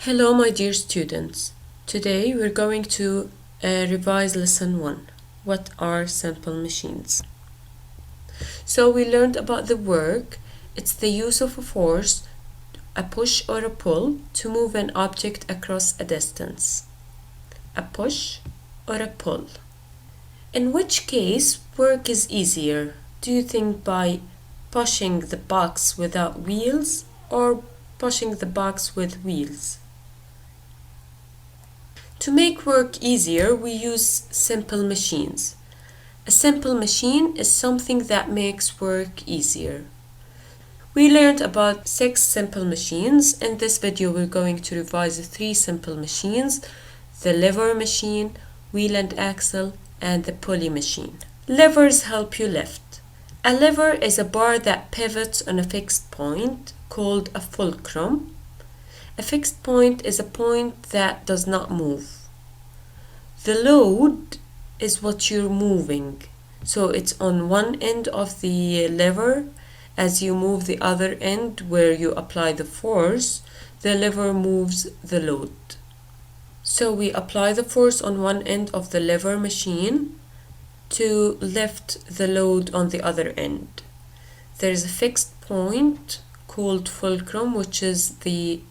Hello my dear students. Today we're going to revise lesson 1. What are simple machines? So we learned about the work. It's the use of a force, a push or a pull, to move an object across a distance. A push or a pull. In which case work is easier? Do you think by pushing the box without wheels or pushing the box with wheels? To make work easier, we use simple machines. A simple machine is something that makes work easier. We learned about 6 simple machines. In this video, we're going to revise 3 simple machines: the lever machine, wheel and axle, and the pulley machine. Levers help you lift. A lever is a bar that pivots on a fixed point called a fulcrum. A fixed point is a point that does not move. The load is what you're moving. So it's on one end of the lever. As you move the other end where you apply the force, the lever moves the load. So we apply the force on one end of the lever machine to lift the load on the other end. There's a fixed point called fulcrum, which is the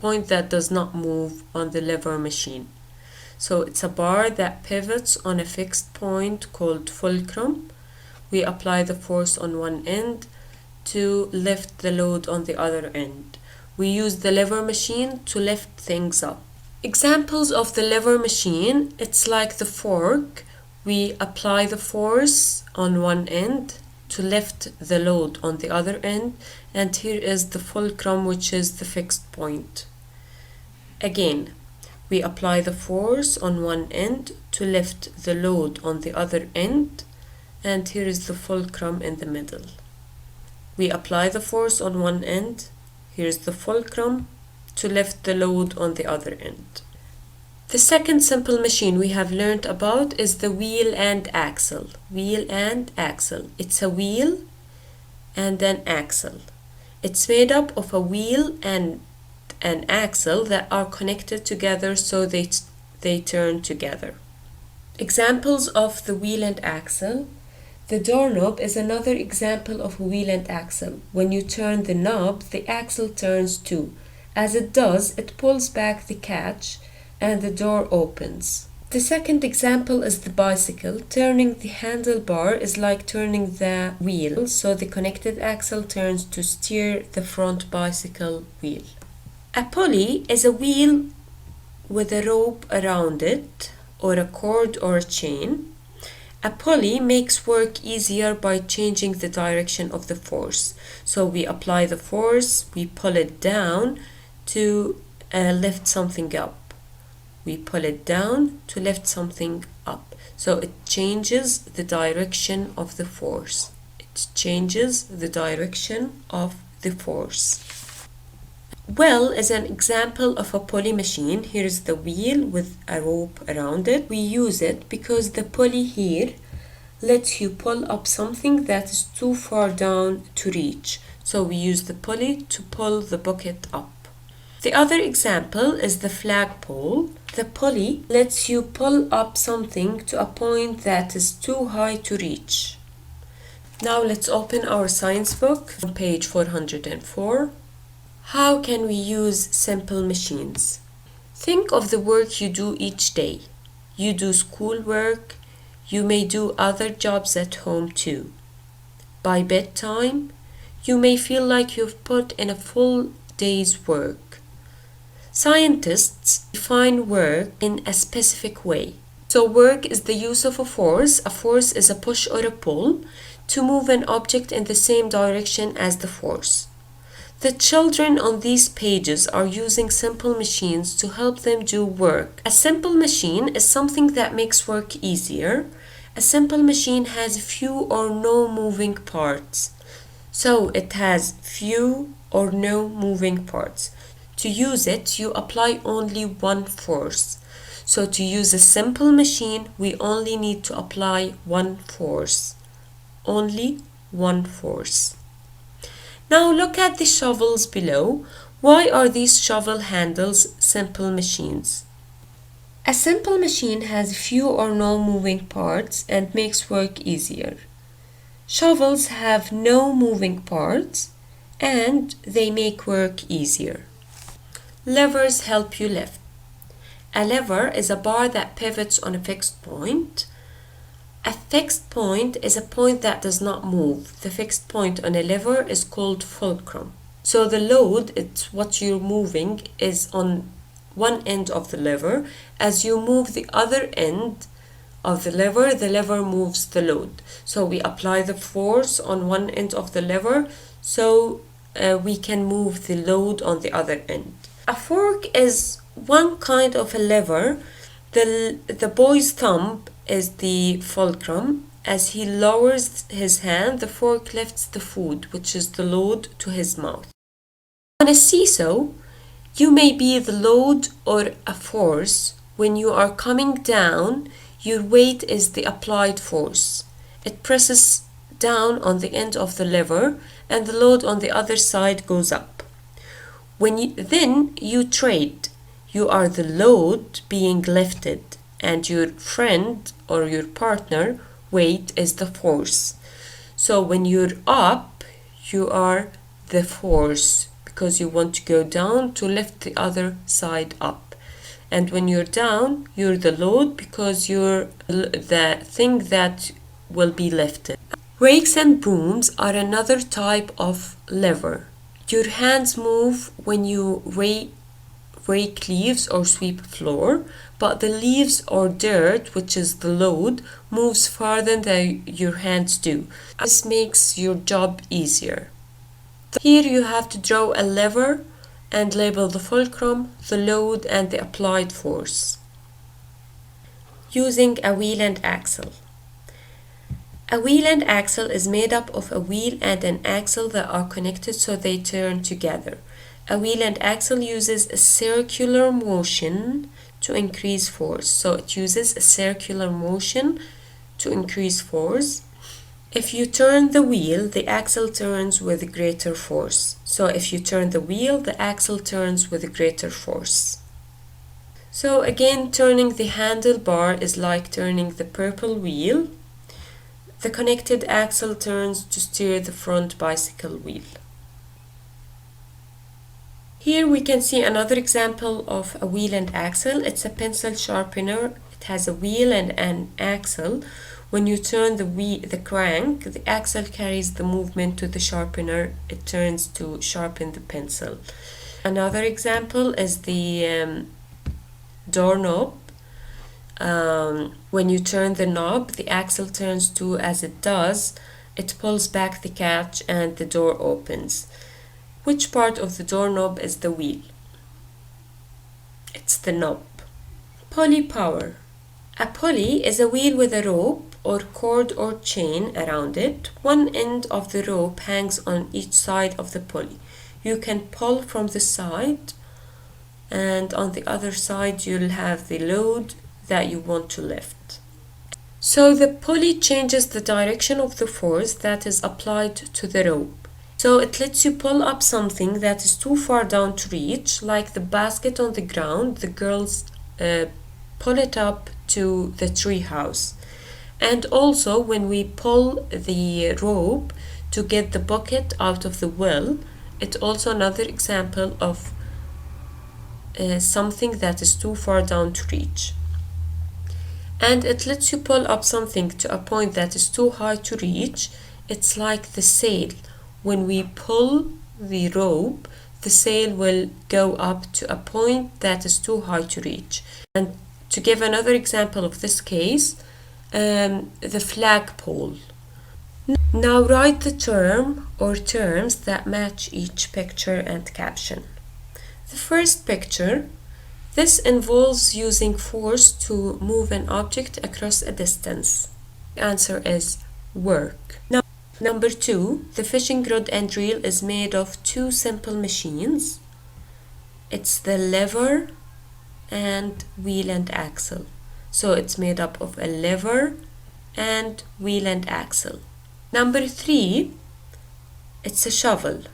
point that does not move on the lever machine. So it's a bar that pivots on a fixed point called fulcrum. We apply the force on one end to lift the load on the other end. We use the lever machine to lift things up. Examples of the lever machine: it's like the fork. We apply the force on one end to lift the load on the other end, and here is the fulcrum, which is the fixed point. Again, we apply the force on one end to lift the load on the other end, and here is the fulcrum in the middle. We apply the force on one end, here's the fulcrum, to lift the load on the other end. The second simple machine we have learned about is the wheel and axle. Wheel and axle. It's a wheel and an axle. It's made up of a wheel and an axle that are connected together so they turn together. Examples of the wheel and axle: the doorknob is another example of a wheel and axle. When you turn the knob, the axle turns too. As it does, it pulls back the catch and the door opens. The second example is the bicycle. Turning the handlebar is like turning the wheel, so the connected axle turns to steer the front bicycle wheel. A pulley is a wheel with a rope around it, or a cord or a chain. A pulley makes work easier by changing the direction of the force. So we apply the force, we pull it down to lift something up. We pull it down to lift something up. So it changes the direction of the force. It changes the direction of the force. Well is an example of a pulley machine. Here is the wheel with a rope around it. We use it because the pulley here lets you pull up something that is too far down to reach. So we use the pulley to pull the bucket up. The other example is the flagpole. The pulley lets you pull up something to a point that is too high to reach. Now let's open our science book on page 404. How can we use simple machines? Think of the work you do each day. You do schoolwork. You may do other jobs at home too. By bedtime, you may feel like you've put in a full day's work. Scientists define work in a specific way. So work is the use of a force. A force is a push or a pull to move an object in the same direction as the force. The children on these pages are using simple machines to help them do work. A simple machine is something that makes work easier. A simple machine has few or no moving parts. So it has few or no moving parts. To use it, you apply only one force. So to use a simple machine, we only need to apply one force. Only one force. Now look at the shovels below. Why are these shovel handles simple machines? A simple machine has few or no moving parts and makes work easier. Shovels have no moving parts and they make work easier. Levers help you lift. A lever is a bar that pivots on a fixed point. A fixed point is a point that does not move. The fixed point on a lever is called fulcrum. So the load, it's what you're moving, is on one end of the lever. As you move the other end of the lever moves the load. So we apply the force on one end of the lever so we can move the load on the other end. A fork is one kind of a lever. The boy's thumb is the fulcrum. As he lowers his hand, the fork lifts the food, which is the load, to his mouth. On a seesaw, you may be the load or a force. When you are coming down, your weight is the applied force. It presses down on the end of the lever and the load on the other side goes up. Then you trade. You are the load being lifted and your friend or your partner weight is the force. So when you're up, you are the force because you want to go down to lift the other side up. And when you're down, you're the load because you're the thing that will be lifted. Rakes and brooms are another type of lever. Your hands move when you rake leaves or sweep floor, but the leaves or dirt, which is the load, moves farther than your hands do. This makes your job easier. Here you have to draw a lever and label the fulcrum, the load, and the applied force. Using a wheel and axle. A wheel and axle is made up of a wheel and an axle that are connected so they turn together. A wheel and axle uses a circular motion to increase force. So it uses a circular motion to increase force. If you turn the wheel, the axle turns with greater force. So if you turn the wheel, the axle turns with greater force. So again, turning the handlebar is like turning the purple wheel. The connected axle turns to steer the front bicycle wheel. Here we can see another example of a wheel and axle. It's a pencil sharpener. It has a wheel and an axle. When you turn the crank, the axle carries the movement to the sharpener. It turns to sharpen the pencil. Another example is the doorknob. When you turn the knob, the axle turns to, as it does, it pulls back the catch and the door opens. Which part of the doorknob is the wheel? It's the knob. Pulley power. A pulley is a wheel with a rope or cord or chain around it. One end of the rope hangs on each side of the pulley. You can pull from the side, and on the other side you'll have the load that you want to lift. So the pulley changes the direction of the force that is applied to the rope. So it lets you pull up something that is too far down to reach, like the basket on the ground. The girls pull it up to the tree house. And also when we pull the rope to get the bucket out of the well, it's also another example of something that is too far down to reach. And it lets you pull up something to a point that is too high to reach. It's like the sail. When we pull the rope, the sail will go up to a point that is too high to reach. And to give another example of this case, the flagpole. Now write the term or terms that match each picture and caption. The first picture, this involves using force to move an object across a distance. The answer is work. Now, number 2, the fishing rod and reel is made of 2 simple machines. It's the lever and wheel and axle. So it's made up of a lever and wheel and axle. Number 3, it's a shovel.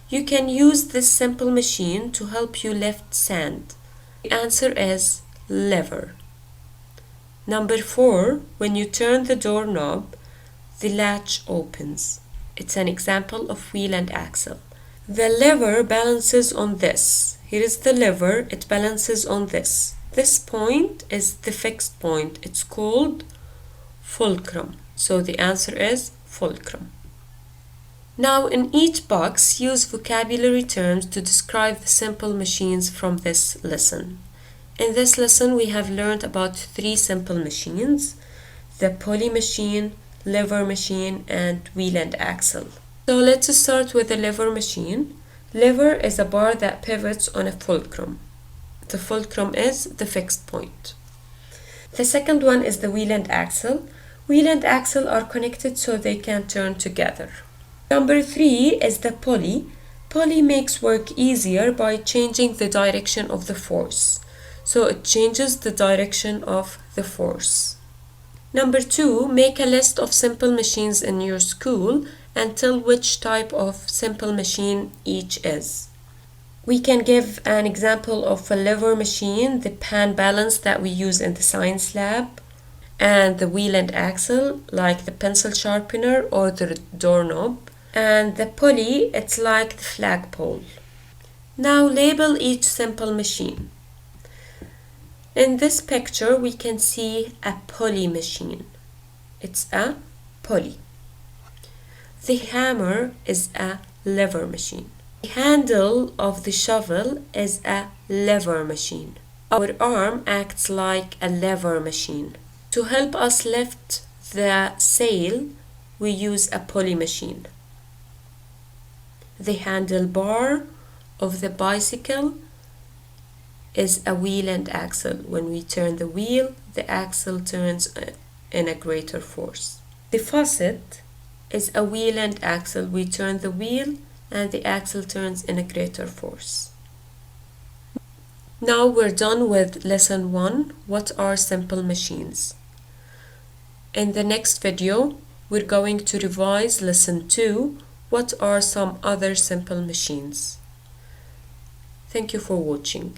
You can use this simple machine to help you lift sand. The answer is lever. Number 4, when you turn the doorknob, the latch opens. It's an example of wheel and axle. The lever balances on this. Here is the lever, it balances on this. This point is the fixed point. It's called fulcrum. So the answer is fulcrum. Now in each box, use vocabulary terms to describe the simple machines from this lesson. In this lesson, we have learned about 3 simple machines: the pulley machine, lever machine, and wheel and axle. So let's start with the lever machine. Lever is a bar that pivots on a fulcrum. The fulcrum is the fixed point. The second one is the wheel and axle. Wheel and axle are connected so they can turn together. Number 3 is the pulley. Pulley makes work easier by changing the direction of the force. So it changes the direction of the force. Number 2, make a list of simple machines in your school and tell which type of simple machine each is. We can give an example of a lever machine, the pan balance that we use in the science lab, and the wheel and axle, like the pencil sharpener or the doorknob. And the pulley, it's like the flagpole. Now label each simple machine. In this picture, we can see a pulley machine. It's a pulley. The hammer is a lever machine. The handle of the shovel is a lever machine. Our arm acts like a lever machine. To help us lift the sail, we use a pulley machine. The handlebar of the bicycle is a wheel and axle. When we turn the wheel, the axle turns in a greater force. The faucet is a wheel and axle. We turn the wheel and the axle turns in a greater force. Now we're done with lesson 1. What are simple machines? In the next video, we're going to revise lesson 2. What are some other simple machines? Thank you for watching.